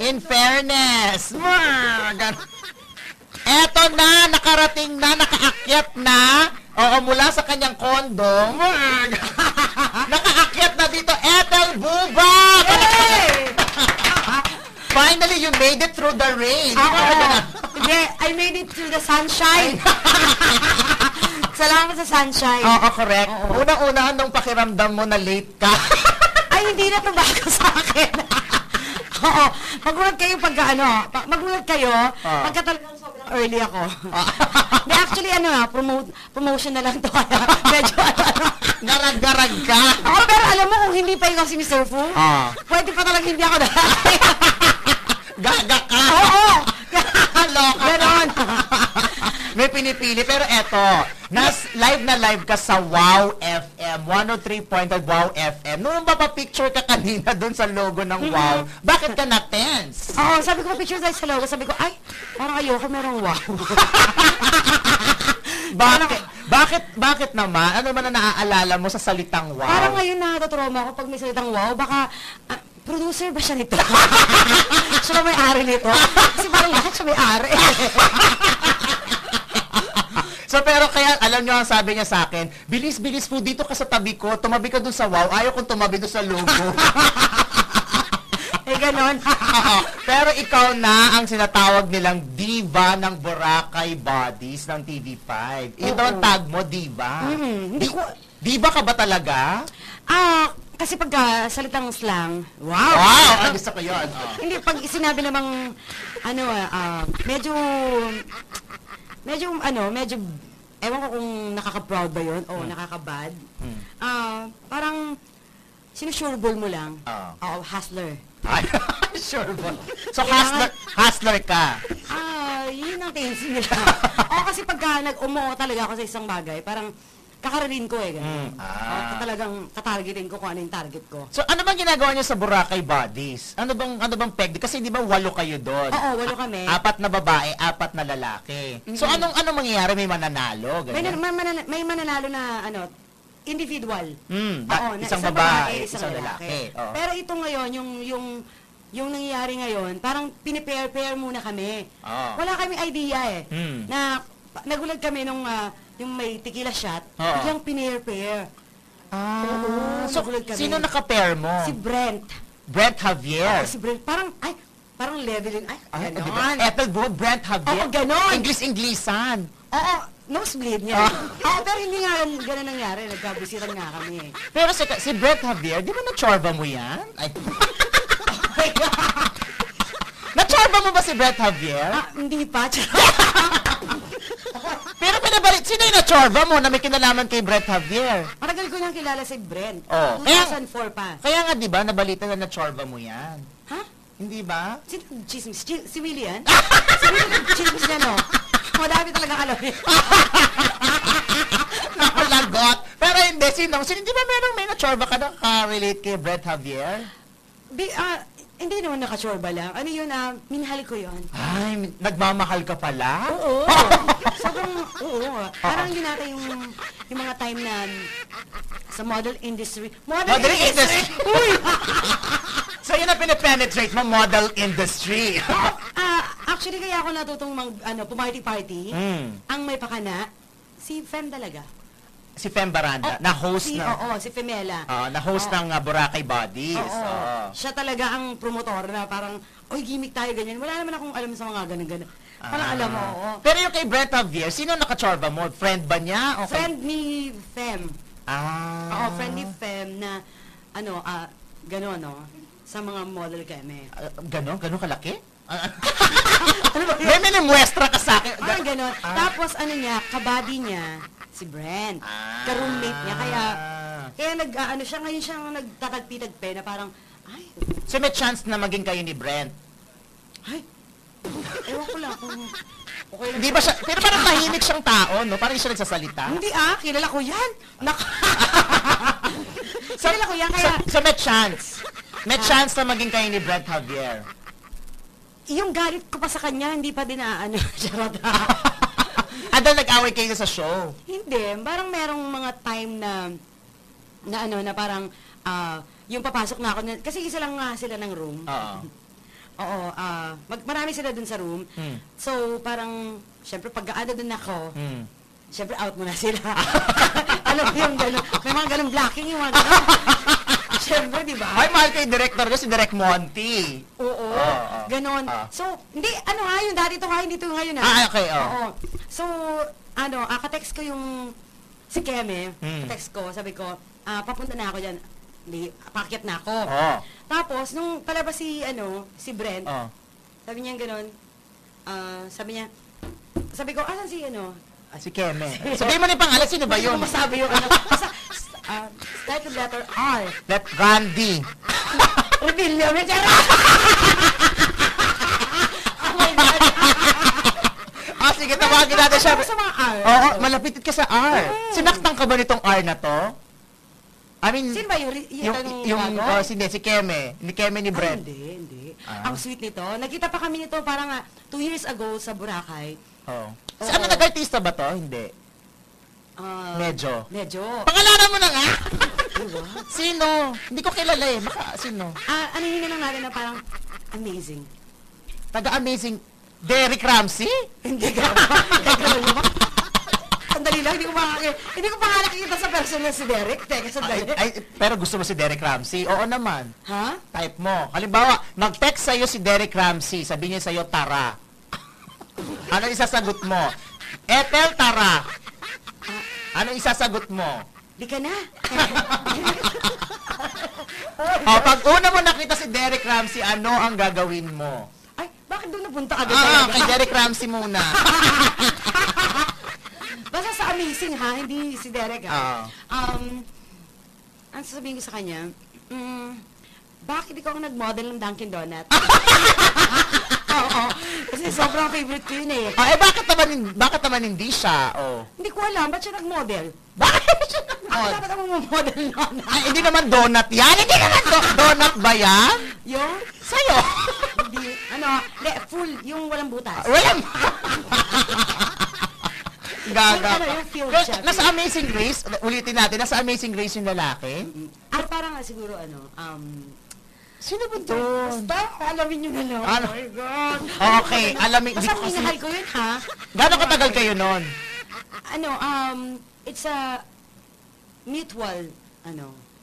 In fairness. Eto na, nakarating na, nakaakyat na. Oo, mula sa kanyang kondo. Nakaakyat na dito, Ethel Buba! Finally, you made it through the rain. Yeah, I made it through the sunshine. Salamat sa sunshine. Oo, correct. Unang-una, nung pakiramdam mo na late ka. Ay, hindi na ito bago sa akin. Oo, magulat kayo pagka magulat kayo pagka talagang sobrang early ako. Hindi, actually, promotion na lang to. Kaya medyo, Garag-garag ka. Oo, pero alam mo, kung hindi pa ikaw si Mr. Fu, pwede pa talagang hindi ako dahil. Gaga ka. Oo. Loka. Ganon. May pinipili. Pero eto, live na live ka sa Wow FM, 103.5 Wow FM. Nung papapicture ka kanina dun sa logo ng Wow, bakit ka na-tense? Oo, sabi ko, picture tayo sa logo. Sabi ko, ay, parang ayoko merong wow. Bakit naman? Ano man na naaalala mo sa salitang wow? Parang ngayon nakatotrauma ako pag may salitang wow. Baka, producer ba siya nito? Siya ba may-ari nito? Kasi parang lahat siya may-ari. So, pero kaya, alam nyo ang sabi niya sa akin, bilis-bilis po dito ka sa tabi ko, tumabi ka dun sa wow, ayaw kong tumabi dun sa logo. Ganon. Pero ikaw na ang sinatawag nilang diva ng Boracay Bodies ng TV5. Ito ang tag mo, diva. Diva ka ba talaga? Kasi pag salitang slang, wow! Ang gusto ko yun. Hindi, pag sinabi namang, medyo, ewan ko kung nakaka-proud ba yun o nakaka-bad. Parang, sinusureball mo lang. Oo, hustler. Sureball. So, hustler ka? Yun ang tendency nila. Kasi pagka nag-umuo talaga ako sa isang bagay, parang, kakararin ko gano'n. Talagang tatargetin ko kung ano yung target ko. So, ano bang ginagawa niyo sa Boracay Bodies? Ano bang peg? Kasi di ba 8 kayo doon? Oo, 8 kami. 4 na babae, 4 na lalaki. So, anong mangyayari? May mananalo? May mananalo na, individual. Isang babae, isang lalaki. Pero ito ngayon, yung nangyayari ngayon, parang pinipair muna kami. Wala kami idea na nagulat kami nung yung may tequila shot, biglang pinair-pair. So, sino naka-pair mo? Si Brent. Brent Javier? Si Brent. Parang leveling. Ganon. Ethel Buba, Brent Javier? Ganon. English-Inglesan. Nosebleed niya. Pero hindi nga ganun nangyari. Nagkabisitan nga kami. Pero si Brent Javier, di ba na-chorba mo yan? Na-chorba mo ba si Brent Javier? Hindi pa. Pero pinabalit, sino yung na-chorba mo na may kinalaman kay Brent Javier? Matagal ko nang kilala si Brent. 2004 pa. Kaya nga, di ba, nabalita na na-chorba mo yan? Ha? Hindi ba? Chismis. Si Willie yan? Si Willie chismis niya, no? Madami talaga alam eh. Nakalagot. Pero hindi, sino? Di ba may na-chorba ka na relate kay Brent Javier? Hindi naman nakachorba lang. Ano yun, minahal ko yun. Ay, nagmamahal ka pala? Oo. Oo. Parang yun natin yung mga time na sa model industry. Model industry! Uy! So, yun na pinipenetrate mo, model industry. Actually, kaya ako natutong pumarty-party. Ang may pakana, si Fem talaga. Si Fem Baranda, na-host si Femela. Na-host ng Boracay Bodies. Siya talaga ang promotor na parang, gimmick tayo, ganyan. Wala naman akong alam sa mga ganun-ganun. Parang alam mo, Pero yung kay Brent Javier, sino nakachorba mo? Friend ba niya? Friend ni Fem. Friend ni Fem na, gano'n, sa mga model kami. Gano'n kalaki? May minimuestra ka sa akin. Parang gano'n. Tapos, kabady niya, si Brent. Ka-roommate niya. Kaya siya, ngayon siya nagtatagpi-tagpi na parang, So may chance na maging kayo ni Brent? Ewan ko lang kung okay lang. Hindi ba siya, pero parang tahimik siyang tao, no? Parang siya nagsasalita. Hindi kilala ko yan. Kilala ko yan, kaya... So may chance. May chance na maging kayo ni Brent Javier. Yung galit ko pa sa kanya, hindi pa din charot. Dahil nag-away kayo sa show? Hindi. Parang merong mga time na parang, yung papasok na ako, kasi isa lang nga sila ng room. Oo, marami sila dun sa room. So, parang, syempre, pag-aano dun ako, syempre, out mo na sila. Alam mo yung gano'n, may mga gano'ng blocking, yung mga gano'n. Syempre, di ba? Ay, mahal kay director ko, si Direk Monty. Oo, gano'n. So, hindi, yung dati to nga, hindi to ngayon Okay, Oo. So, katext ko yung si Keme, text ko, sabi ko, papunta na ako dyan. Hindi, pakyat na ako. Tapos, nung palabas si Brent, sabi niya gano'n, sabi ko, asan si si Keme. Sabihin mo na yung pangalan, sino ba yun? Masabi yung start with letter R. Randy. Rebilla, may tiyara! Oh my God! Sige, tawagin natin siya. Sa mga R. Oo, malapitit ka sa R. Sinaktan ka ba nitong R na to? I mean, sino ba si Keme. Ni Keme ni Brent. Hindi. Ang sweet nito. Nagkita pa kami nito parang 2 years ago sa Boracay. Ano, nag-artista ba to? Hindi. Medyo. Pangalanan mo na nga! Sino? Hindi ko kilala eh. Baka, sino? Anihin lang natin na parang amazing. Taga-amazing. Derek Ramsey? Hindi ka. Sandali lang, hindi ko pa nga nakikita sa personal si Derek. Teka, sandali. Pero gusto mo si Derek Ramsey? Oo naman. Ha? Type mo. Halimbawa, mag-text sa'yo si Derek Ramsey. Sabihin niya sa'yo, tara. Ano isasagot mo? Ethel, tara. Ano isasagot mo? Di ka na. Pag una mo nakita si Derek Ramsey, ano ang gagawin mo? Ay, bakit doon napunta agad? Kay Derek Ramsey muna. Basta sa amazing ha, hindi si Derek ha. Ang sasabihin ko sa kanya, bakit ikaw ang nag-model ng Dunkin' Donut? Oo. Kasi sobrang favorite ko yun eh. Bakit naman hindi siya? Hindi ko alam, ba't siya nag-model? Bakit siya nag-model? Dapat ako mag-model noon. Hindi naman donut yan. Hindi naman donut ba yan? Yung? Sa'yo. Hindi. Full, yung walang butas. Walang gaga. Yung field chef. Nasa Amazing Race, ulitin natin, nasa Amazing Race yung lalaki? Parang siguro sino ba doon? Basta, alamin nyo na lang. Oh my God. Okay, alamin. Basta minahal ko yun, ha? Gano'ng katagal kayo nun? It's a mutual,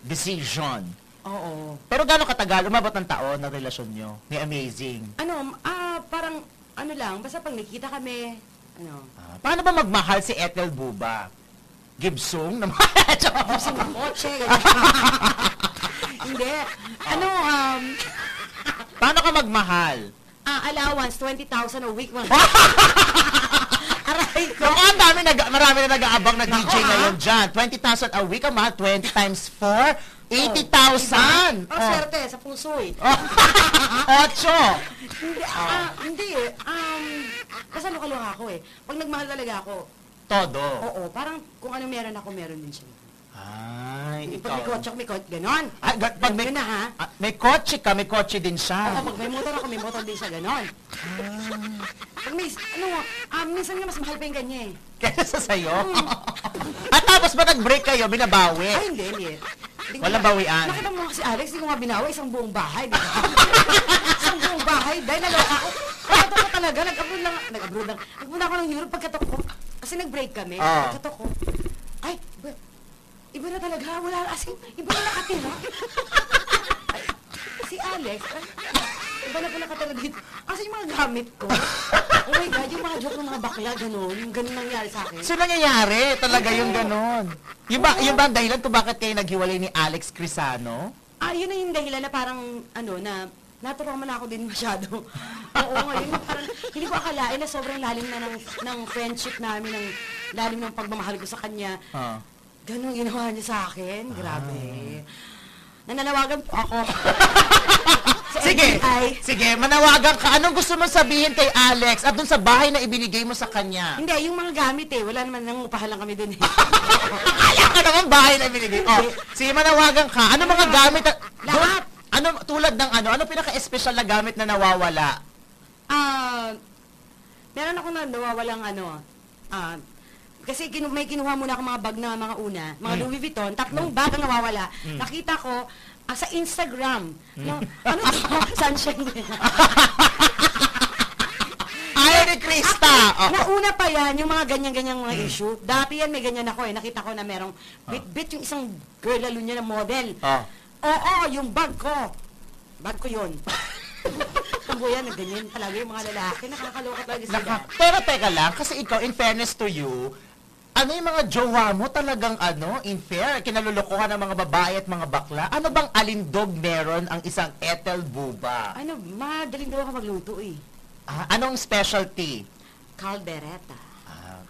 Decision. Oo. Pero gano'ng katagal? Umabot ng taon ang relasyon nyo ni Amazing? Parang, lang, basta pag nakita kami, Paano ba magmahal si Ethel Buba? Gibsong? Gibsong ng kotse. Hindi. Paano ka magmahal? Allowance, 20,000 a week. Aray ko. Marami na nag-aabang na DJ ngayon dyan. 20,000 a week, ang mahal. 20 times 4, 80,000. Ang swerte, sa puso eh. 8. Hindi eh. Kasi luka-luka ako eh. Pag nagmahal talaga ako, Todo. oo, parang kung ano meron ako, meron din siya. Ay, Pag may kotse ako, may kotse, ganon. Pag may, na ha? May kotse ka, may kotse din siya. Oo, pag may motor ako, may motor din siya, ganon. Pag may, minsan nga mas mahal pa yung kanya eh. Kaysa sa'yo? At tapos ba nag-break kayo, binabawi? Ay, hindi. Walang bawian. Nakita mo si Alex, hindi ko nga binawi, isang buong bahay, di ba? Isang buong bahay, dahil naloka ako. Pagkatok ko talaga, nag-abroad lang. Nagpunta ako ng Europe, pagkatok ko. Kasi nag-break kami, pagkatok ko. Ay, iba na talaga, wala, iba na nakatira. Ay, si Alex, iba na po nakatira dito. Kasi yung mga gamit ko, oh my God, yung mga joke ng mga bakla, gano'n, yung gano'n nangyari sa akin. So, nangyayari talaga yung gano'n. Yung ba ang dahilan kung bakit kayo naghiwalay ni Alex Crisano? Yun na yung dahilan na parang, naturuan man ako din masyado. Oo, ngayon, parang, hindi ko akalain na sobrang lalim na ng friendship namin, ng lalim ng pagmamahal ko sa kanya. Ganun ginawa niya sa akin. Grabe. Nananawagan po ako. Sige, manawagan ka. Anong gusto mo sabihin kay Alex at dun sa bahay na ibinigay mo sa kanya? Hindi, yung mga gamit eh. Wala naman, nangupahan lang kami dun eh. Kaya ka naman bahay na ibinigay. Sige, manawagan ka. Ano mga gamit? Lahat. Tulad ng ano pinaka-espesyal na gamit na nawawala? Meron ako na nawawalang kasi may kinuha muna ako mga bag na mga una, mga Louis Vuitton, 3 bag ang nawawala. Nakita ko sa Instagram. Sunshine din. Nauna pa yan, yung mga ganyan-ganyang mga issue. Dati yan, may ganyan ako eh. Nakita ko na merong bit-bit yung isang girl lalo niya na model. Oo, yung bag ko. Bag ko yun. Ang yan, ganyan talaga yung mga lalaki. Nakakaloka talaga sila. Pero teka lang, kasi ikaw, in fairness to you, ano yung mga jowa mo talagang unfair, kinalulukuhan ng mga babae at mga bakla? Ano bang alindog meron ang isang Ethel Buba? Ano, madaling daw ako magluto eh. Anong specialty? Caldereta.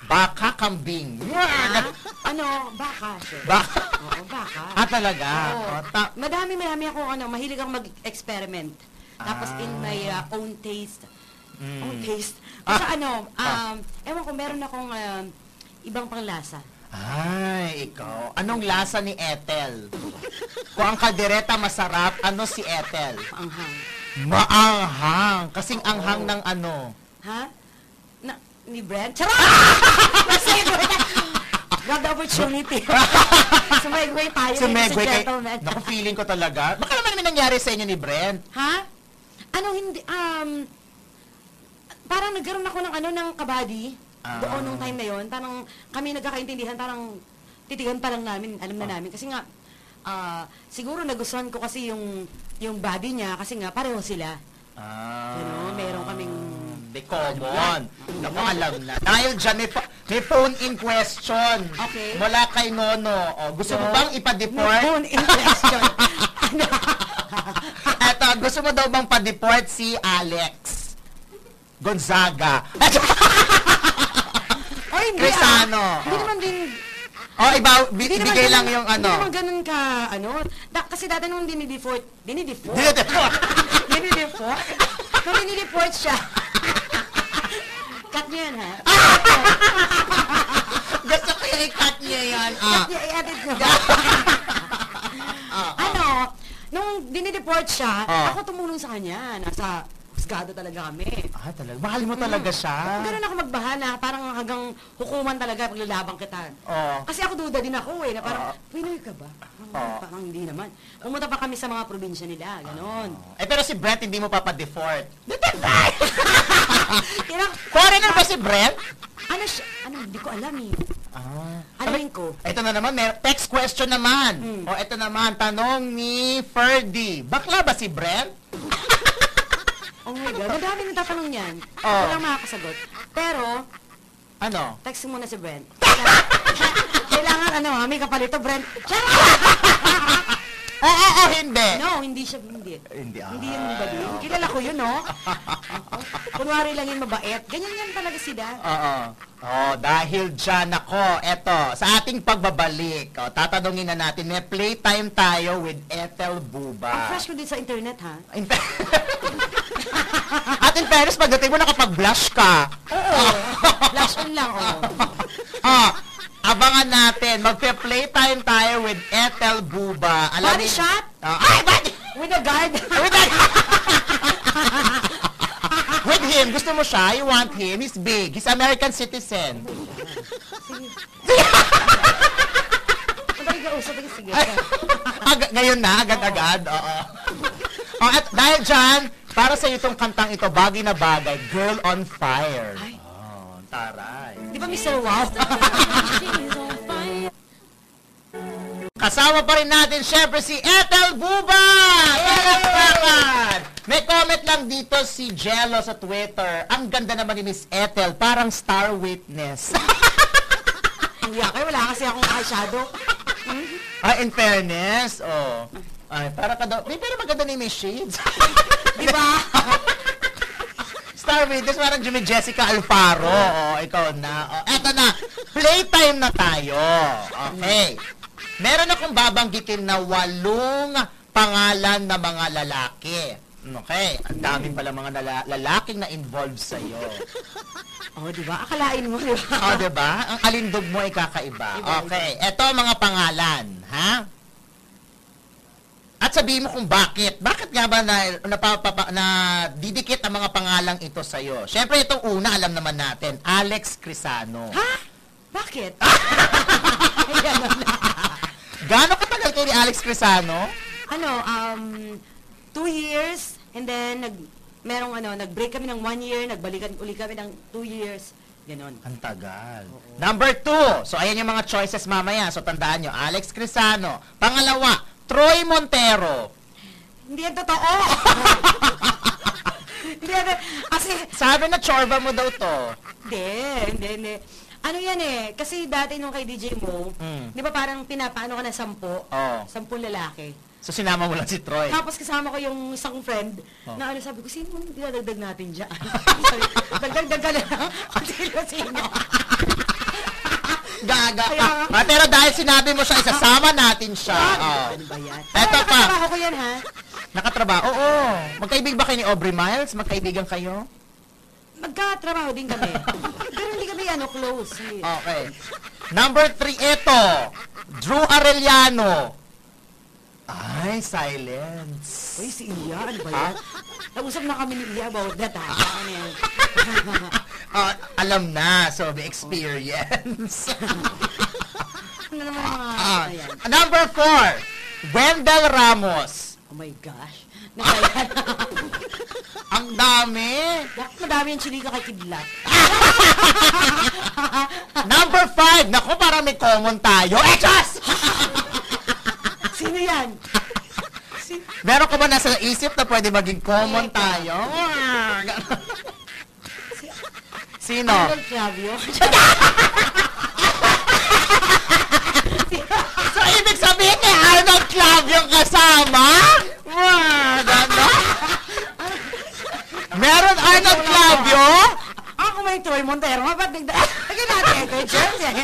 Baka, kambing. Baka siya. Baka? Oo, baka. Talaga? Oo. Madami ako, mahilig akong mag-experiment. Tapos in my own taste. Own taste. Kasi ewan ko, meron akong ibang panglasa. Ay, ikaw. Anong lasa ni Ethel? Kung ang kaldereta masarap, ano si Ethel? Maanghang. Maanghang. Kasing anghang ng ano? Ha? Ni Brent? Charot! Nasegue! Grab the opportunity. Sumegway tayo. Sumegway kayo. Naku, feeling ko talaga. Baka naman may nangyari sa inyo ni Brent. Ha? Hindi, parang nagkaroon ako ng kabady. Doon nung time na yon, parang kami nagkakaintindihan, parang titigan pa lang namin, alam na namin. Kasi nga, siguro nagustuhan ko kasi yung body niya, kasi nga pareho sila. Meron kaming... Di common. Naku, alam na. Dahil dyan, may phone-in question. Okay. Mula kay Nono. Gusto mo bang ipa-deport? Phone-in question. Eto, gusto mo daw bang pa-deport si Alex Gonzaga? Hindi Crisano. Hindi naman din... Bigay lang yung Hindi naman ganun ka, kasi dati nung dinideport siya. Cut niyo yan, ha? Gusto ko yung i-cut niya yan. Cut niya, i-edit mo. Nung dinideport siya, ako tumulong sa kanya. Nasa husgado talaga kami. Talaga? Mahal mo talaga siya? Ganun ako magbahala. Parang hanggang hukuman talaga paglalabang kita. Kasi ako duda din ako eh. Na parang, Pinoy ka ba? Parang hindi naman. Pumunta pa kami sa mga probinsya nila. Ganon. Pero si Brent hindi mo papadeport. Foreigner ba si Brent? Ano siya? Hindi ko alam eh. Alamin ko. Ito na naman, text question naman. Ito naman, tanong ni Ferdy. Bakla ba si Brent? Oh my God, madami nang tatanong yan. Walang makakasagot. Pero, text mo muna si Brent. Kailangan, may kapalito, Brent. Hindi. No, hindi siya, hindi. Hindi yung bali. Kilala ko yun, no? Kunwari lang yung mabait. Ganyan yan talaga sila. Dahil dyan ako, eto, sa ating pagbabalik, tatanungin na natin, may playtime tayo with Ethel Buba. Ang flash ko din sa internet, ha? At in fairness, pagdating mo nakapag-blush ka. Flash on lang, Abangan natin, magpe-playtime tayo with Ethel Buba. Body shot? Body! With a guard? With him, gusto mo siya? You want him? He's big. He's American citizen. Sige. Ngayon na, agad-agad. At dahil dyan, para sa itong kantang ito, bagay na bagay, Girl on Fire. Taray. Di ba Mr. Wow? Kasama pa rin natin, syempre, si Ethel Buba! Palakpakan! May comment lang dito si Jello sa Twitter. Ang ganda naman ni Miss Ethel, parang star witness. Hindi ako, wala kasi akong eyeshadow. In fairness, para ka daw, pero maganda ni Miss Shades. Di ba? Star witness, parang Jimmy Jessica Alfaro. Ikaw na. Eto na, playtime na tayo. Okay. Meron akong babanggitin na 8 pangalan na mga lalaki. Okay. Ang daming pala mga lalaking na involved sa'yo. Di ba? Akalain mo, di ba? Di ba? Ang alindog mo ay kakaiba. Okay. Eto ang mga pangalan. Ha? At sabihin mo kung bakit. Bakit nga ba na didikit ang mga pangalang ito sa'yo? Siyempre, itong una, alam naman natin, Alex Crisano. Ha? Bakit? Gano'ng katagal kayo ni Alex Crisano? 2 years, and then nag-break kami ng 1 year, nagbalikan uli kami ng 2 years, Ganon. Ang tagal. Number 2. So, ayan yung mga choices mamaya. So, tandaan nyo. Alex Crisano. Pangalawa, Troy Montero. Hindi yan totoo. Hindi yan. Kasi, Sabi na chorba mo daw to. hindi. Ano yan eh, kasi dati nung kay DJ Mo, di ba parang pinapaano ka na 10? Oo. 10 lalaki. So, sinama mo lang si Troy. Tapos kasama ko yung isang friend na ano, sabi ko, sino mo dinadagdag natin dyan? Sabi, dagdag ka na lang. Kung sino. Gaga ka. Kaya- Pero dahil sinabi mo siya, isasama natin siya. Oh. Ano ba yan? Eto pa. Nakatrabaho ko yan, ha? Nakatrabaho. Oo. Magkaibig ba kayo ni Aubrey Miles? Magkaibigan kayo? Magkatrabaho din kami. Pero hindi kami close. Hindi. Okay. Number 3, eto. Drew Arellano. Ay, silence. Uy, si Iya, ano ba yan? Nag-usap na kami ni Iya about that, ha? Ano yan? Alam na. So, may experience. Ano naman mga, ayan. Number 4, Wendell Ramos. Oh my gosh. Nagkayan. Ang dami. Madami yung chilika kay Kidlat. Number 5, naku, parang may common tayo. Diyos! Sino yan? Meron ka ba nasa isip na pwede maging common tayo? Sino? Arnold Clavio. So, ibig sabihin ni Arnold Clavio yung kasama? Wow, gano'n? Meron Arnold Clavio? Ako may Troy Montero. Ba't nagdagdag natin ito? Cheers eh.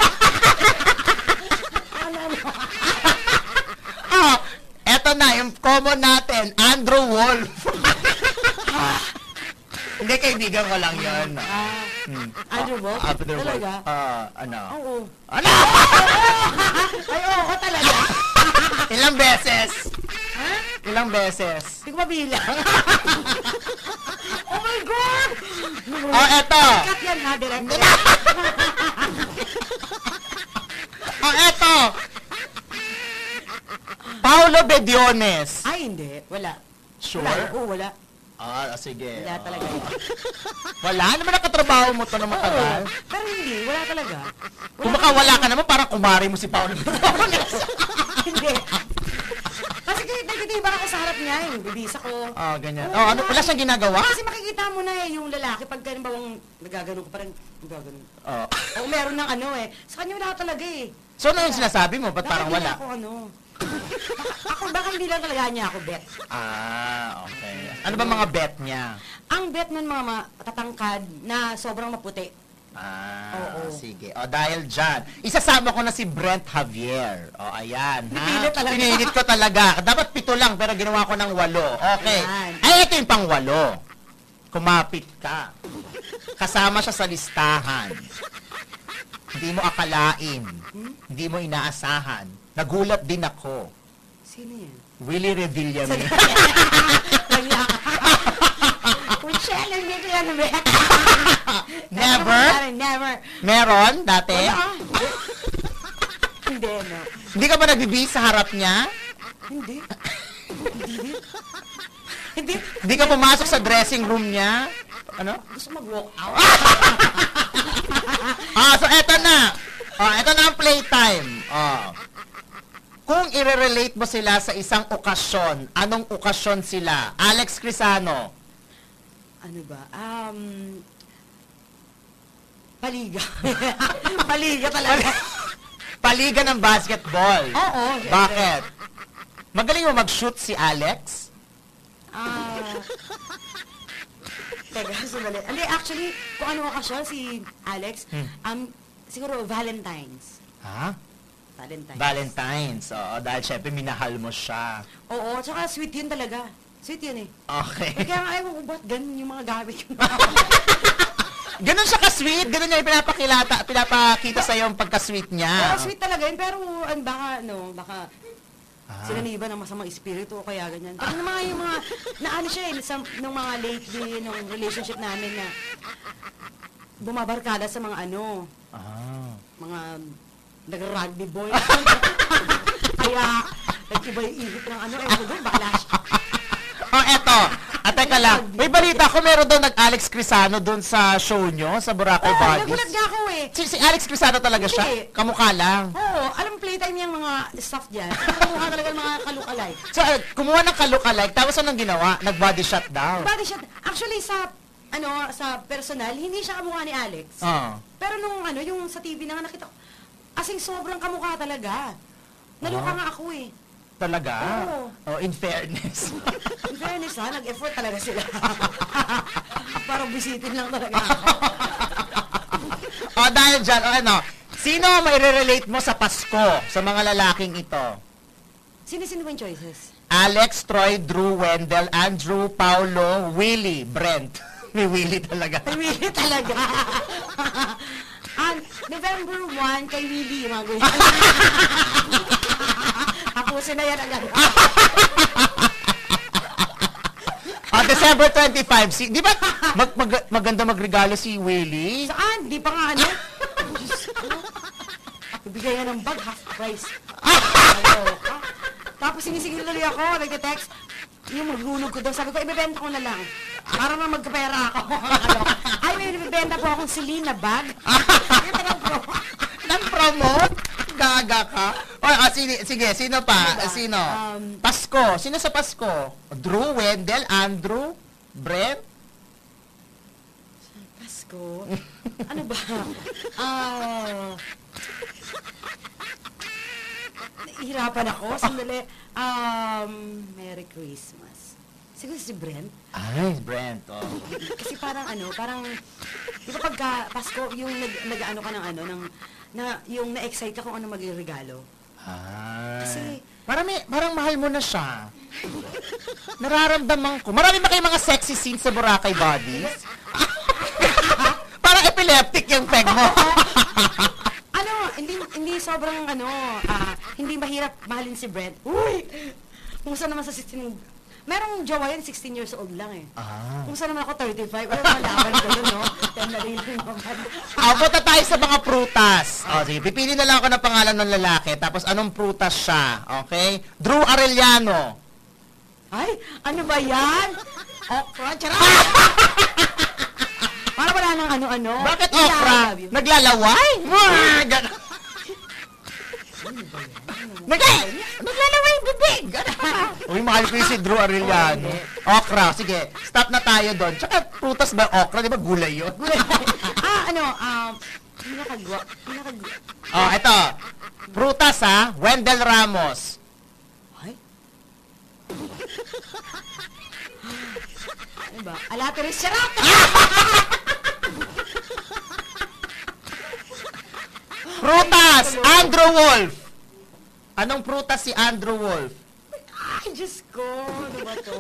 Eto na, yung common natin, Andrew Wolf. Hindi, kaibigan ko lang yun. Andrew Wolf? Andrew Wolf. Talaga? Ano? Oo. Ano? Ay, oo, talaga. Ilang beses? Ha? Ilang beses? Hindi ko mabilang. Oh my God! Eto. Cut yan ha, direct. Eto. Paulo Bediones. Ay, hindi. Wala. Sure? Wala. Oo, wala. Sige. Wala talaga. Wala naman nakatrabaho mo to na matagal. Pero hindi, wala talaga. Kung baka wala ka naman, parang kumari mo si Paulo Bediones. Hindi. Kasi nagtitiba ako sa harap niya, yung bibisa ko. Ganyan. Ano, wala siyang ginagawa? Kasi makikita mo na yung lalaki, pag ganun bawang nagagano ko, parang nagagano. O meron ng ano eh. Sa kanya wala talaga eh. So, ano yung sinasabi mo? Ba't parang Baka wala? hindi ako ano. Baka hindi lang talaga niya ako bet. Okay. Ano ba mga bet niya? Ang bet nun mga matatangkad na sobrang maputi. Oo. Sige. Dahil dyan, isasama ko na si Brent Javier. Ayan. Pinilit talaga. Pinilit ko talaga. Dapat 7 lang, pero ginawa ko ng 8. Okay. Ayan. Ay, ito yung pang 8. Kumapit ka. Kasama siya sa listahan. Hindi mo akalain. Hindi mo inaasahan. Nagulat din ako. Sino yan? Willie Revillame. Kaya. Michelle, hindi ko yan bet. Never? Never. Meron dati? Wala. Hindi, no. Hindi ka ba nagbibihis sa harap niya? Hindi. Hindi. Hindi ka pumasok sa dressing room niya? Ano? Gusto mag-walk out. So eto na. Eto na ang playtime. Kung i-relate mo sila sa isang okasyon, anong okasyon sila? Alex Crisano. Ano ba? Paliga. Paliga talaga. Paliga ng basketball. Oo. Bakit? Magaling mo mag-shoot si Alex? Teka, sumali. Hindi, actually, kung ano okasyon si Alex, siguro Valentine's. Valentine's. Dahil syempre minahal mo siya. Oo, tsaka sweet yun talaga. Sweet yun eh. Okay. Kaya nga, ewan ko ba't ganun yung mga gamit ko. Ganun siya ka-sweet. Ganun niya pinapakita sa'yo yung pagka-sweet niya. Oo, sweet talaga yun. Pero baka sinaniba ng masamang espiritu o kaya ganyan. Pero yung mga, naano siya eh, nung mga lately, nung relationship namin na bumabarkada sa mga mga nag-rugby boy. Kaya, nag-iba yung ihip ng ewan ko doon, bakla siya. Eto. Teka teka lang. May balita ko, meron daw nag-Alex Crisano doon sa show nyo, sa Boracay Bodies. Nagulat nga ako eh. Si Alex Crisano talaga siya? Hindi. Kamukha lang. Oo, alam playtime yung mga staff dyan. Kumuha talaga ng mga kalukalay. So, kumuha ng ka-look-alike, tapos anong ginawa? Nag-body shot daw. Body shot. Actually, sa personal, hindi siya kamukha ni Alex. Oo. Pero yung sa TV na nga nakita ko, asing sobrang kamukha talaga. Naluka nga ako eh. Talaga? Oo. Oh, in fairness. In fairness ha, nag-effort talaga sila. Parang bisitin lang talaga ako. Dahil dyan, sino may relate mo sa Pasko, sa mga lalaking ito? Sino ba yung choices? Alex, Troy, Drew, Wendell, Andrew, Paulo, Willie, Brent. May Willie talaga. Willie talaga. November 1, kay Willie, mga ganyan. Tapusin na yan agad. December 25, di ba maganda magregalo si Willie? Saan? Di pa nga Diyos ko. Bibigay yan ng bag, half price. Tapos sinisigil tuloy ako, nag-text. Yung maghulog ko daw, sabi ko, ibebenta ko na lang. Para na magkapera ako. Ay, may ibebenta po akong Celine na bag. Nang-promote? Gaga ka? Sige, sino pa? Diba? Sino? Pasko. Sino sa Pasko? Drew, Wendell, Andrew, Brent? Pasko? Ano ba? Nahihirapan ako. Sandali. Merry Christmas. Siguro si Brent. Ay, Brent. Oh. Kasi parang di ba pagka Pasko, yung nag-ano ka ng yung na-excite ka kung ano maging regalo. Kasi, parang mahal mo na siya. Nararamdaman ko. Marami ba kayong mga sexy scenes sa Boracay Bodies? Parang epileptic yung peg mo. hindi sobrang hindi mahirap mahalin si Brent. Uy! Kung saan naman sa 16, merong jowa yan, 16 years old lang eh. Kung saan naman ako 35, malaban ko yun, no? 10 na rin naman. Punta tayo sa mga prutas. Sige, pipili na lang ako ng pangalan ng lalaki, tapos anong prutas siya, okay? Drew Arellano. Ay, ano ba yan? Okra, charot! Para wala nang ano-ano. Bakit okra? Naglalaway? Naglalaway bibig! Uy, mahal ko yung si Drew Arellano. Okra, sige. Stop na tayo doon. Tsaka prutas ba okra? Di ba gulay yun? Pinakagwa. Ito. Prutas Wendell Ramos. Ay? Ano ba? Alateris charot! Prutas! Andrew Wolf. Anong prutas si Andrew Wolf? Ay, Diyos ko. Ano ba to?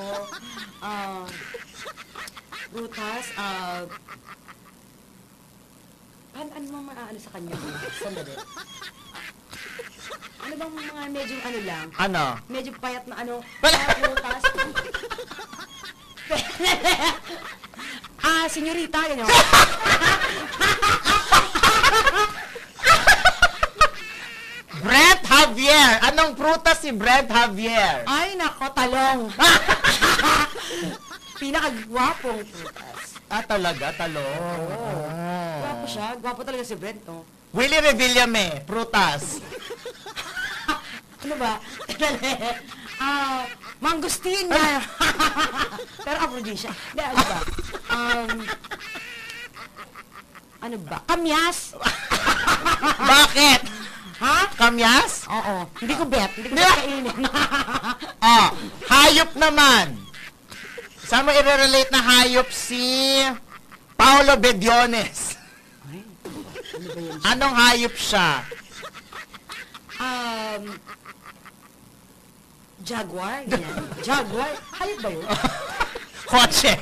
Prutas, ano bang maaano sa kanya? Sandali. Ano bang mga medyo lang? Ano? Medyo payat na Wala. Prutas. Senyorita, gano'n. Brent Javier. Anong prutas si Brent Javier? Ay, nako, talong. Pinakagwapong prutas. Talaga? Talong. Gwapo siya. Gwapo talaga si Brent, no? Willie Revillame. Prutas. Ano ba? Mangustin na. Pero aphrodisia. Hindi, ano ba? Ano ba? Kamyas. Bakit? Ha? Kamyas? Oo. Hindi ko bet. Hindi ko bet kainin. Hayop naman. Saan mo i-relate na hayop si Paolo Bediones? Ay, ano ba yun? Anong hayop siya? Jaguar? Yan. Jaguar? Hayop ba yun? Kotse.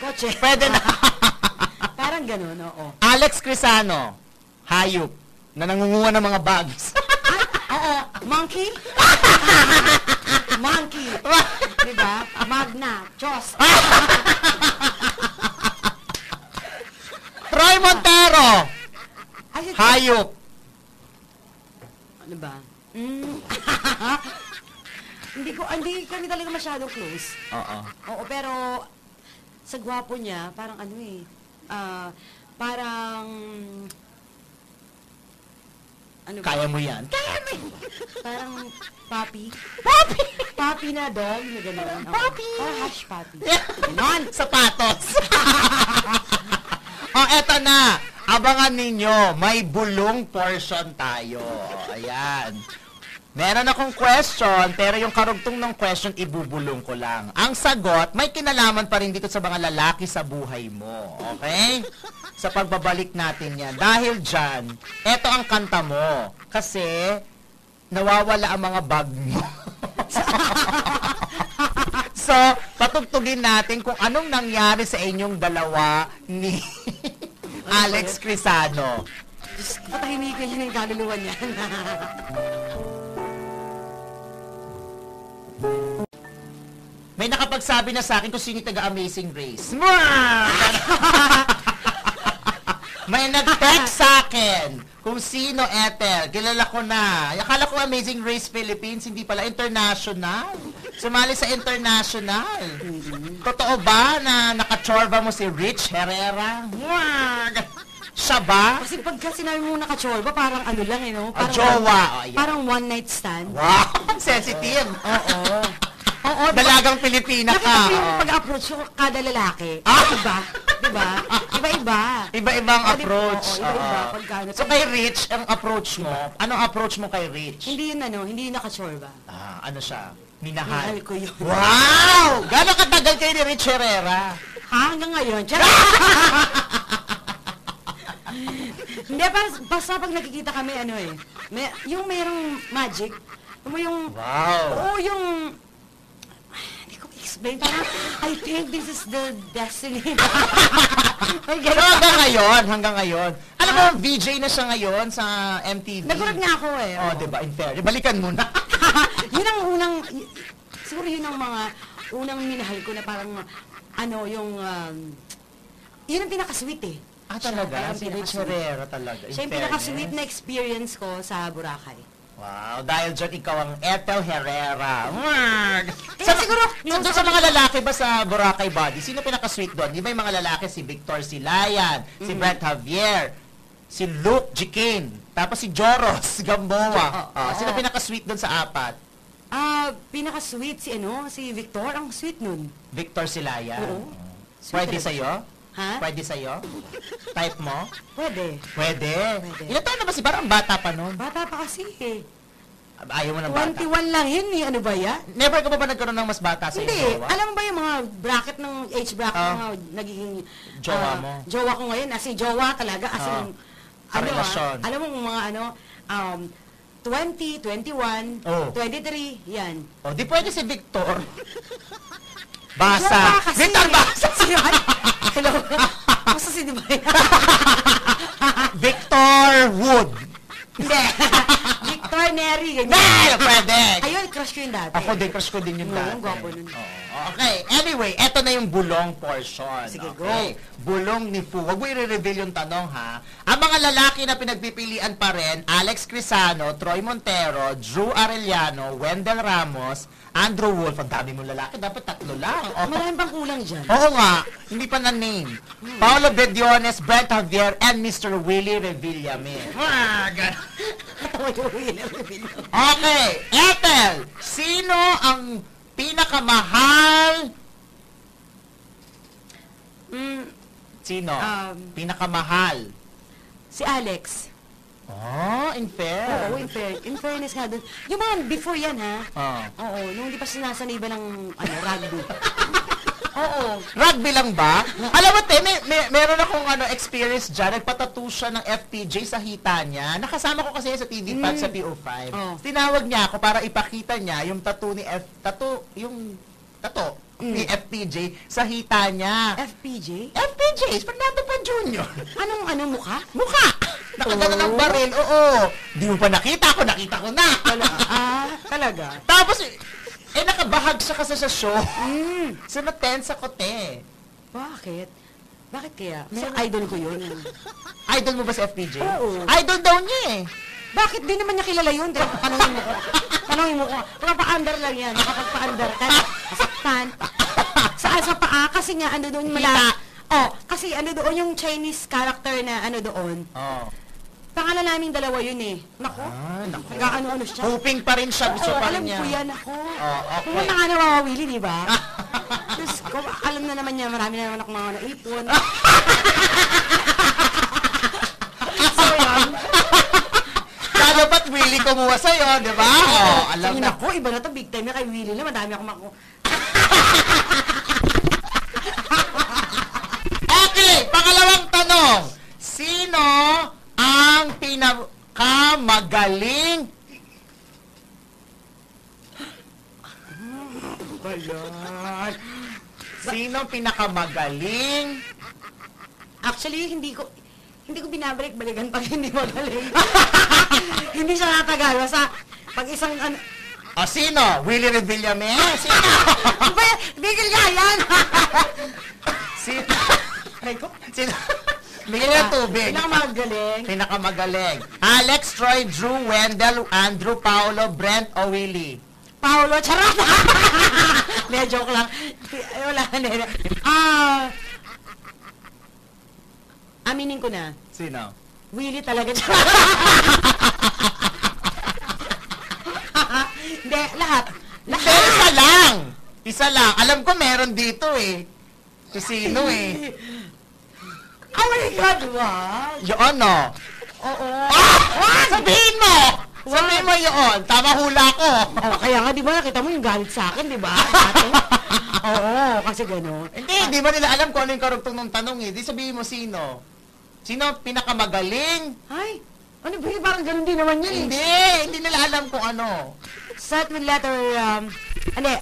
Kotse. Pwede na. Parang ganun, oo. Alex Crisano. Hayop. Na nangunguha ng mga bags. Oo. Monkey? Monkey. Diba? Magna. Diyos. Troy Montero. Ay, Hayop. ano ba? Hindi kami talaga masyadong close. Oo. Oo, pero sa gwapo niya, parang ano eh, parang, ano ba? Kaya mo yan. Kaya mo yan. Parang papi. Papi! Papi na dog, na gano'n. Papi! Parang hash papi. Ganon. Sapatos. Eto na. Abangan ninyo, may bulong portion tayo. Ayan. Meron akong question, pero yung karugtong ng question, ibubulong ko lang. Ang sagot, may kinalaman pa rin dito sa mga lalaki sa buhay mo. Okay? Sa pagbabalik natin yan. Dahil dyan, eto ang kanta mo. Kasi, nawawala ang mga bag mo. So, patugtugin natin kung anong nangyari sa inyong dalawa ni Alex Crisano. Diyos ko, patahimikin niya ng kaluluwa niya. May nakapagsabi na sa akin kung sino yung taga-Amazing Race. May nag-text sa akin kung sino Ethel. Kilala ko na. Akala ko Amazing Race Philippines, hindi pala international. Sumali sa international. Totoo ba na nakachorba mo si Rich Herrera? Siya ba? Kasi pagka sinabi mo nakachorba, parang ano lang, you know? Ah, Parang, jowa. Oh, ayan. parang one night stand. Wow! Sensitive. Oo. Oo, Dalagang Pilipina ka. nakita ko yung Oo. pag-approach ko kada lalaki. Ah! Diba? Diba? Iba-iba. Iba-ibang Oo, approach. Oo, iba-iba. Oo. Pagka, So kay Rich, ang approach mo, anong approach mo kay Rich? hindi yun ano, hindi yun nakachorba. Ano siya? Minahal Minahal. ko yun. Wow! Gano'ng katagal kayo ni Rich Herrera? Ha? Hanggang ngayon? Charot! Hindi, basta pag nakikita kami, ano eh, yung mayroong magic, yung, Wow! oo, yung, hindi ko explain, parang, I think this is the destiny. Ay, So ganun. hanggang ngayon. Alam mo, VJ na siya ngayon sa MTV. Nagulat nga ako eh. Oh, diba? In fair. Balikan mo na. Yun ang unang, siguro yun ang mga unang minahal ko na parang, ano, yung, yun ang pinaka-sweet eh. Talaga? Siya Si Rich pinaka-sweet. Herrera talaga. In Siya yung fairness. pinaka-sweet na experience ko sa Boracay. Wow, dahil dyan ikaw ang Ethel Herrera. Kaya siguro, Doon sa mga lalaki ba sa Boracay Body, sino pinaka-sweet doon? Di ba yung mga lalaki, si Victor Silayan, si Brent Javier, si Luke Jikin, tapos si Joros Gamboa. Sino pinaka-sweet doon sa apat? Pinaka-sweet si Victor, ang sweet nun. Victor Silayan. Oo. Pwede Sweet sa'yo? Ha? Pwede sa'yo? Type mo? Pwede. Pwede. Pwede. Ilan taon na ba si? Parang bata pa noon. Bata pa kasi eh. Ayaw mo ng bata. 21 lang yun eh. Ano ba yan? Never ka ba nagkaroon ng mas bata sa Hindi. iyo? Alam mo ba yung mga bracket ng age bracket Ah. ng mga nagiging Jowa mo. Jowa ko ngayon. As in, jowa talaga. As in, Karelasyon. alam mo kung mga 20, 21, Oh. 23, yan. O, di pwede si Victor. Jowa Basa. kasi. Victor Basa. Sino? Hello? Basta si Dubai. Victor Wood. Hindi. Victor Neri. Hindi, pwede. Ayun, crush ko yung dati. Ako din, crush ko din yung Oo, dati. gwapo nun. Oo. Okay, anyway, eto na yung bulong portion. Sige, okay? Bulong ni Fu. Huwag mo i-reveal yung tanong, ha? Ang mga lalaki na pinagpipilian pa rin, Alex Crisano, Troy Montero, Drew Arellano, Wendell Ramos, Andrew Wolf. Ang dami mong lalaki. Dapat 3 lang. Oh. Maraming pang kulang dyan. Oo nga, hindi pa na-name. Paolo Bediones, Brent Javier, and Mr. Willie Revillame. Okay, Ethel, sino ang pinakamahal? Sino? Pinakamahal? Si Alex. Oh, in fair. Oo, in fairness nga dun. Yung mga before yan, ha? Oh. Oo, nung di pa sinasaniba ng rugby. Oo. Rugby lang ba? Alam mo, te, meron akong experience dyan. Nagpatattoo siya ng FPJ sa hita niya. Nakasama ko kasi sa TV Pad sa PO5. Oh. Tinawag niya ako para ipakita niya yung tattoo ni ni FPJ sa hita niya. FPJ? FPJ, Fernando Pan Jr. Anong mukha? Mukha! Nakagana ng baril, oo. Di mo pa nakita ko na. Talaga? Tapos, nakabahag siya kasi sa show. So, na-tense ako, te. Bakit? Bakit kaya? Kasi idol ko yun. Idol mo ba si FPJ? Oo. Idol daw niya eh. Bakit? Di naman niya kilala yun. Tanongin mo ko. Pagpa-under lang yan. Nakapagpa-under ka. Masaktan. Sa sa paa, kasi nga, ano doon, kasi ano doon yung Chinese character na ano doon. Oh. Pangalan naming dalawa yun eh. Naku. Naku. Nag-ano-ano siya. Hoping pa rin siya. Gusto pa alam rin niya. ko yan ako. Okay. Pumunta nga na Wawawili, di ba? Diyos ko, alam na naman niya, marami na naman ako mga naipon. So, yun. Kaya ba't Willie kumuha sa'yo, di ba? Oh, alam Sabi na. na ko, iba na to, big time na kay Willie na, madami ako Okay, pangalawang tanong. Sino ang pinakamagaling? Sino ang pinakamagaling? Actually, hindi ko binabalik-balikan pag hindi magaling. Hindi siya natagal. Basta, pag isang, ano, O sino? Willie Revillame? Sino? bigil ka yan! Sino? Sino? Bigyan ng tubig. Pinakamagaling. Pinakamagaling. Alex, Troy, Drew, Wendell, Andrew, Paolo, Brent, o Willie? Paolo, charot! May joke lang. Wala na. Aminin ko na. Sino? Willie talaga. Charot! Hindi, lahat. Pero isa lang. Isa lang. Alam ko meron dito eh. Kung sino eh. Oh my God, wag! Yun no. Oo. Sabihin mo! Sabihin mo yun. Tama hula ko. Oh, kaya nga, di ba, nakita mo yung galit sa akin, di ba? Dati. Oo, kasi gano'n. Hindi ba nila alam kung ano yung karugtong ng tanong eh. Di sabihin mo sino. Sino ang pinakamagaling? Ay, ano ba yun? Parang gano'n din naman yun. Hindi nila alam kung ano. Start with letter, hindi,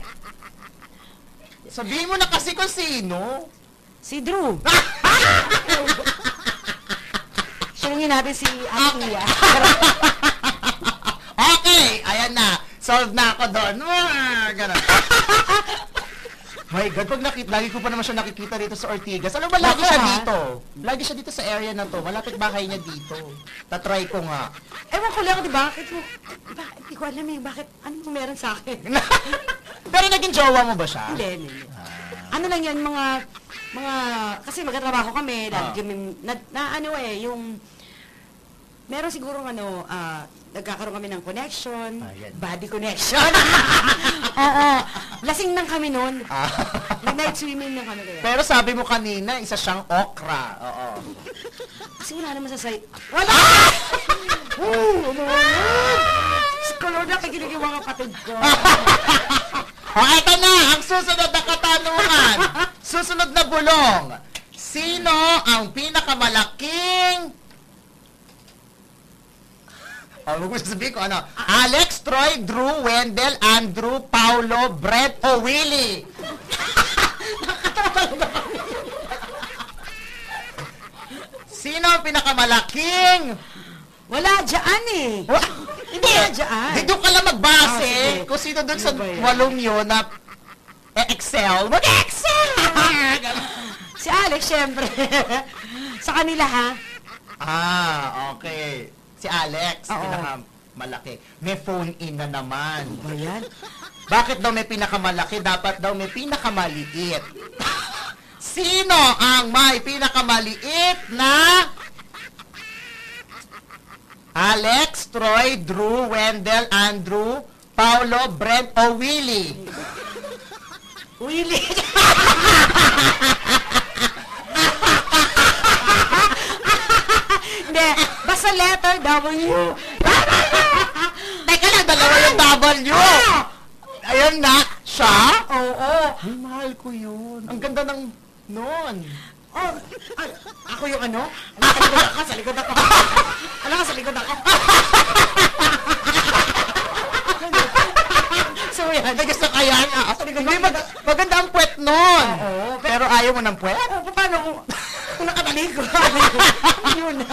Sabihin mo na kasi kung sino. si Drew. Sunungin natin si Ate Iya. Okay, ayan na. Solve na ako doon. Ganun. My God, lagi ko pa naman siya nakikita dito sa Ortigas. Alam ba, lagi Nako, siya ha? dito. Lagi siya dito sa area na to. Malapit bahay niya dito. Tatry ko nga. Ewan ko lang, di ba? Hindi ko alam eh, bakit, ano meron sa akin? Pero naging jowa mo ba siya? Hindi. Ano lang yan, mga, kasi magkatrabaho kami, lagi kami, yung, meron siguro nagkakaroon kami ng connection, Ayan. body connection. Oo, lasing nang kami noon. Nag-night swimming nang kami kaya. Pero sabi mo kanina, isa siyang okra. Oo. Kasi wala naman sa site. Wala! Skulod na kagilig yung mga kapatid ko. O, eto na, ang susunod na katanungan. Susunod na bulong. Sino ang pinakamalaking... huwag mo sasabihin ko ano. Alex, Troy, Drew, Wendell, Andrew, Paulo, Brett, o Willie? Sino ang pinakamalaking... Wala dyan eh. Hindi, dyan. doon ka lang magbase Sige. kung sino doon sa Ano ba yan? walong yun na Excel. Mag-Excel! Si Alex, syempre. Sa kanila, ha? Okay. Si Alex, Oo. pinakamalaki. May phone-in na naman. Ba yan? Bakit daw may pinakamalaki? Dapat daw may pinakamaliit. Sino ang may pinakamaliit na Alex, Troy, Drew, Wendell, Andrew, Paulo, Brent, o Willie? Willie. Hindi, basta letter W. Teka lang, dalawa yung W. Ayun na, siya? Oo. Ay, mahal ko yun. Ang ganda ng noon. Oh, ako yung ano? Sa likod ako. Ano ka sa likod ako? So yan. Gusto ka yan? Sa likod Hindi, ako. maganda ang puwet nun. Oo. Pero ayaw mo ng puwet? Oh, paano kung nakatalikod? Yun na.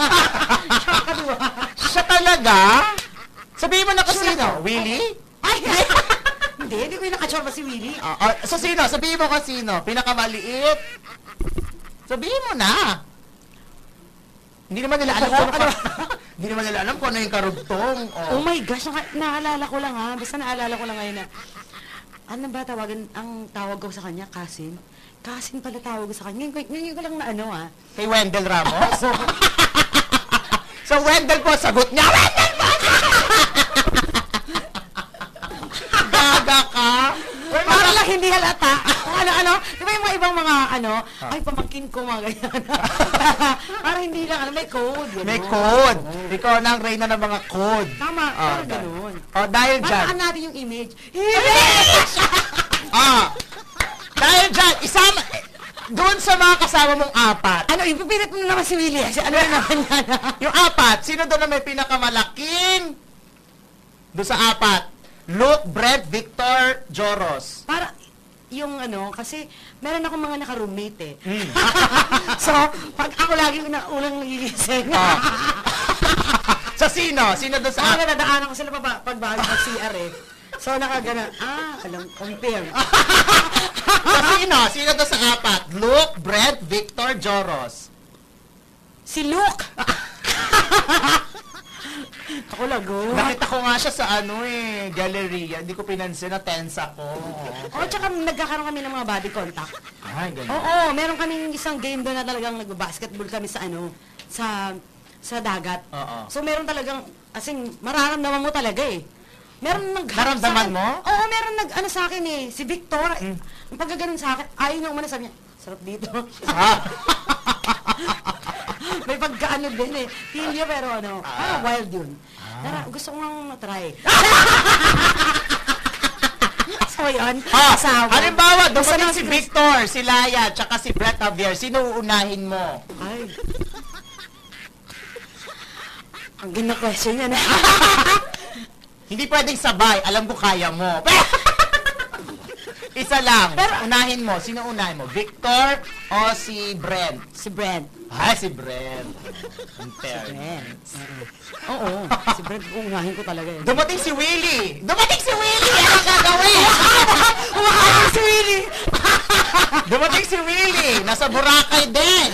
Nakakatuwa. Siya talaga? Sabihin mo na kung sino? Willie? Ay! Hindi ko yung nakachorba si Willie. So sino? Sabihin mo kung sino? Pinakamaliit? Sabihin mo na. Hindi naman nila alam kung ano Hindi naman nila alam kung ano yung karugtong. Oh my gosh, naalala ko lang ha. Basta naalala ko lang ngayon na, ano ba tawagan, ang tawag ko sa kanya, cousin? Kasin pala tawag ko sa kanya. Ngayon ko lang na ano Kay Wendell Ramos? So, Wendell po, sagot niya, Wendell po! Gaga ka? Para lang hindi halata. Ano. Di ba yung mga ibang mga ay pamangkin ko mga ganyan. Para hindi lang, may code. Gano'n. May code. Ikaw na ang reyna ng mga code. Tama, parang gano'n. Dahil dyan. Parang natin yung image. Dahil dyan, isama, doon sa mga kasama mong apat. Ipipilit mo naman si Willie. Ano na naman yan? Yung apat, sino doon na may pinakamalaking? Doon sa apat. Luke, Brent, Victor, Joros. Para, yung kasi meron akong mga naka-roommate So, pag ako lagi unang nagigising. Sa sino? Sino doon sa apat? Nadadaanan ko sila pag bago mag-CR So, nakagana, compare. Sino? Sino doon sa apat? Luke, Brent, Victor, Joros. Si Luke! Ako lago. Nakita ko nga siya sa galleria. Hindi ko pinansin na tense ako. Tsaka nagkakaroon kami ng mga body contact. Ay, ganun. Oo, meron kaming isang game doon na talagang nag-basketball kami sa sa dagat. Oo. So, meron talagang, mararamdaman mo talaga Meron Naramdaman mo? Oo, meron sa akin si Victor. Ang pagkaganon sa akin, ayaw niya umana, sabi niya, sarap dito. May pagkaano din Pilyo pero parang wild yun. Gusto ko nga try. So yun, asawa. Halimbawa, dumating si Victor, si Laya, tsaka si Brett Javier. Sino uunahin mo? Ay. Ang ganda question yan Hindi pwedeng sabay. Alam ko kaya mo. Isa lang. Pero, unahin mo. Sino unahin mo? Victor o si Brent? Si Brent. Si Brent. Si Brent. Oo. Si Brent, unahin ko talaga yun. Dumating si Willie. Ano ang gagawin? Umahin si Willie. Dumating si Willie. Nasa Boracay din.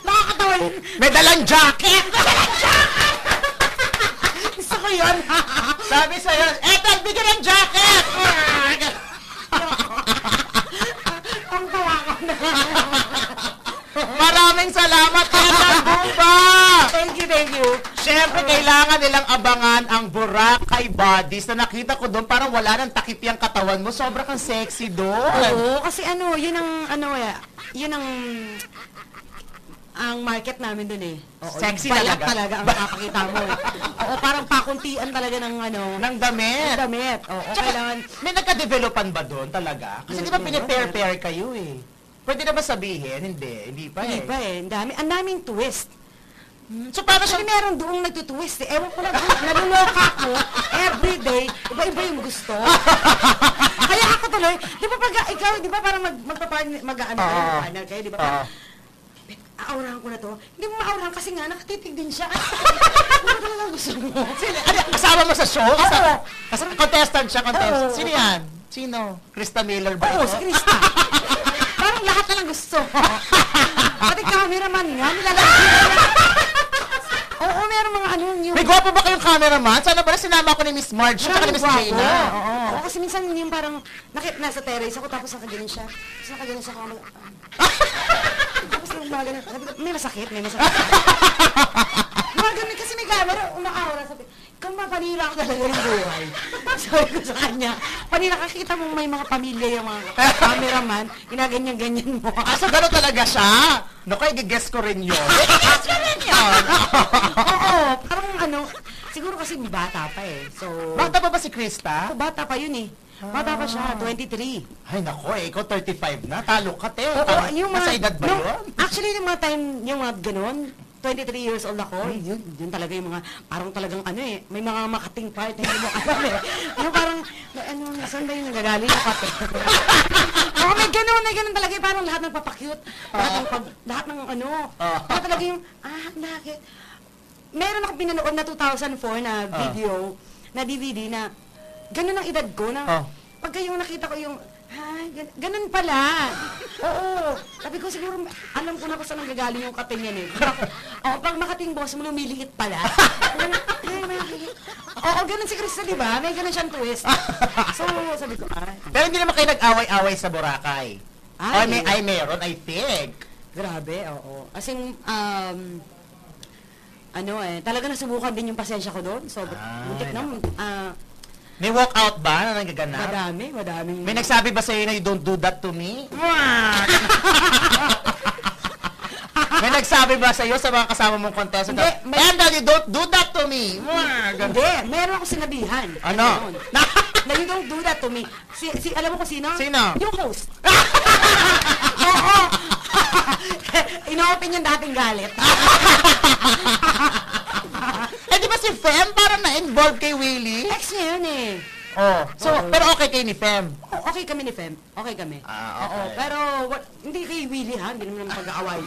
Nakakatawa yun. May dalang jacket. Gusto ko yun. Sabi sa'yo, Ethel, bigyan ng jacket. Ang tawa ko na. Maraming salamat, Ethel Bumba! Thank you. Siyempre, kailangan nilang abangan ang Boracay Bodies na nakita ko doon, parang wala nang takip yung katawan mo. Sobra kang sexy doon. Oo, kasi yun ang ang market namin doon Sexy Bayat talaga. ang makakakita mo. Oo, parang pakuntian talaga ng Ng damit. ng damit. Oo, Tsaka, kailangan. may nagka-developan ba doon talaga? Kasi di ba pinipair-pair kayo Pwede na ba sabihin? Hindi pa Hindi pa Ang daming twist. So, paano Kasi meron doong nagtutwist Ewan ko lang, naluloka ko everyday. Iba-iba yung gusto. Kaya ako tuloy, di ba pag ikaw, di ba parang mag-partner kayo, di ba? Parang, aurahan ko na to. Hindi mo maaurahan kasi nga, nakatitig din siya. Ano talaga gusto mo? Kasama mo sa show? Oo. Kasi contestant siya, contestant. Oo. Sino yan? Sino? Krista Miller ba Oo, ito? si Krista. Parang lahat na lang gusto. Pati cameraman nga, nilalagay niya. Oo, meron mga yung... May gwapo ba kayong cameraman? Sana ba sinama ko ni Miss Marge at ni Miss Jaina? Oo, kasi minsan yung parang nasa terrace ako tapos nakaganon siya. Tapos nakaganon siya ako. Tapos mga ganun. Sabi ko, may masakit. Mga ganun kasi may camera, umakaura. Sabi, kung mapanira ako talaga ng buhay. Sabi ko sa kanya, panira kakita mong may mga pamilya yung mga cameraman, ginaganyan-ganyan mo. So gano'n talaga siya? Naku, i-guess ko rin yun. I-guess ko rin yun. Oo, parang siguro kasi bata pa So, Bata pa ba si Krista? bata pa yun Bata pa siya, 23. Ay, naku, ikaw 35 na. Talo ka, te. Oo, yung mga... Nasa edad ba no, yun? Actually, yung mga time, yung mga ganun, 23 years old ako, yun talaga yung mga, parang talagang may mga makating part na hindi mo alam Yung parang, saan ba yung nagagaling yung kate? Oo, may ganun talaga, parang lahat ng papakyut, lahat ng parang talaga yung, bakit? Meron ako pinanood na 2004 na video, na DVD na, ganun ang edad ko na, pagka yung nakita ko yung, ganun pala. Oo. Sabi ko siguro, alam ko na kung saan nanggagaling yung kating yan pag makating boss mo, lumiliit pala. Oo, ganun si Krista, di ba? May ganun siyang twist. So, sabi ko, Pero hindi naman kayo nag-away-away sa Boracay. Meron, I think. Grabe, oo. As in, talaga nasubukan din yung pasensya ko doon. So, muntik na, May walkout ba na nagaganap? madaming. May nagsabi ba sa'yo na you don't do that to me? May nagsabi ba sa'yo sa mga kasama mong contestant? Hindi, Endel, you don't do that to me! Hindi, meron ako sinabihan. Ano? Na you don't do that to me. Alam mo kung sino? Sino? Yung host. Oo. Ino-open yung dating galit. Di ba si Fem parang na-involve kay Willie? Ex niya yun eh. Pero okay kay ni Fem? Okay kami ni Fem. Okay kami. Okay. Oo, pero hindi kay Willie ha. Hindi naman pag-aaway.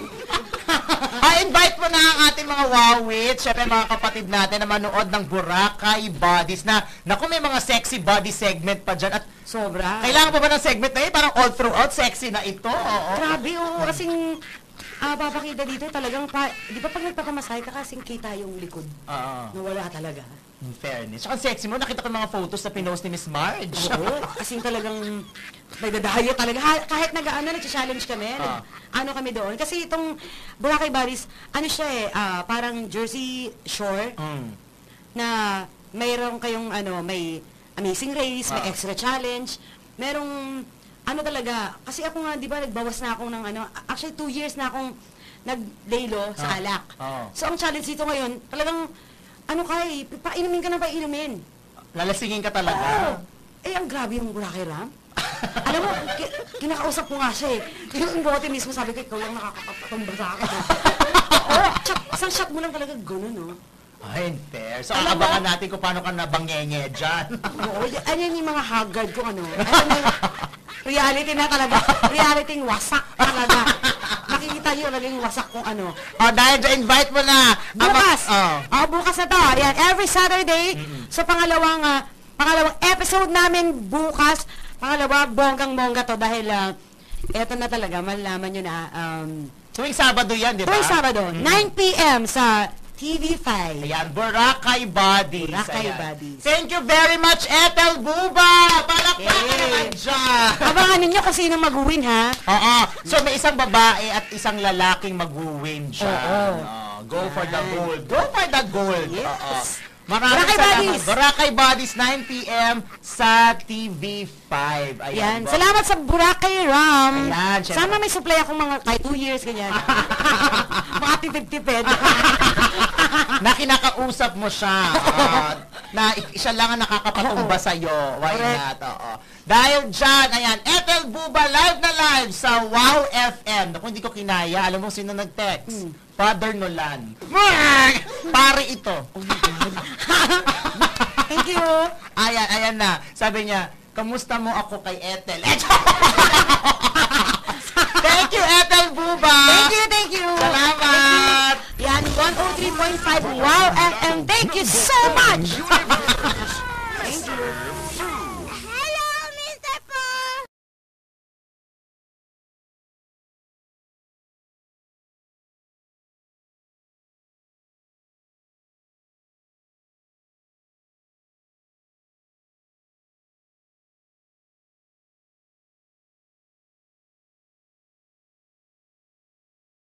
Invite mo na ang ating mga wawit, syempre mga kapatid natin na manood ng Boracay Bodies na, naku, may mga sexy body segment pa dyan. At sobra. kailangan pa ba ng segment na yun? Parang all throughout sexy na ito. Oo. Grabe, oo. Kasing papakita dito talagang, di ba pag nagpapamasahe ka kasing kita yung likod? Nawala talaga. In fairness. Saka sexy mo, nakita ko yung mga photos na pinost ni Miss Marge. Oo, kasing talagang nagdadayo talaga. Kahit nag-challenge kami, kami doon. Kasi itong Boracay Bodies, siya parang Jersey Shore, na mayroon kayong, may amazing race, may extra challenge, merong, talaga, kasi ako nga, di ba, nagbawas na akong ng, actually 2 years na akong nag-laylo sa alak. So, ang challenge dito ngayon, talagang, painumin ka ng painumin. Lalasingin ka talaga. Ang grabe yung Boracay Ram. Alam mo, kinakausap ko nga siya eh. Yung bote mismo sabi ko, ikaw lang nakakapatumba sa akin. Isang shot mo lang talaga gano'n, no? Ay, fair. So, abangan natin kung paano ka nabangenge dyan. Oo, yan yung mga haggard ko, reality na talaga. Reality wasak talaga. Nakikita nyo naging wasak kung Dahil dyan, invite mo na. Bukas. Bukas na to. Ayan, every Saturday. So, pangalawang episode namin bukas. Pangalawa, bonggang-bongga to. Dahil, eto na talaga, malalaman nyo na. Tuwing Sabado yan, di ba? Tuwing Sabado, 9 p.m. sa TV5. Ayan, Boracay Bodies. Boracay Bodies. Thank you very much, Ethel Buba! Palakpakan naman dyan! Abangan ninyo kung sino mag-win, ha? Oo. So, may isang babae at isang lalaking mag-win dyan. Go for the gold. Go for the gold. Yes. Maraming Boracay salamat. Bodies. Boracay Bodies, 9 p.m. sa TV5. Ayan. Salamat sa Boracay Ram. Ayan. Sana may supply akong mga kahit 2 years, ganyan. Mga tipid-tipid. Na kinakausap mo siya. Na siya lang ang nakakapatumba sa'yo. Why not? Dahil dyan, ayan, Ethel Buba, live na live sa Wow FM. Naku, hindi ko kinaya. Alam mo sino nag-text? Father Nolan. Pare ito. Thank you. Ayan na. Sabi niya, kamusta mo ako kay Ethel? Thank you, Ethel Buba. Thank you. Salamat. Yan, 103.5 Wow FM. Thank you so much.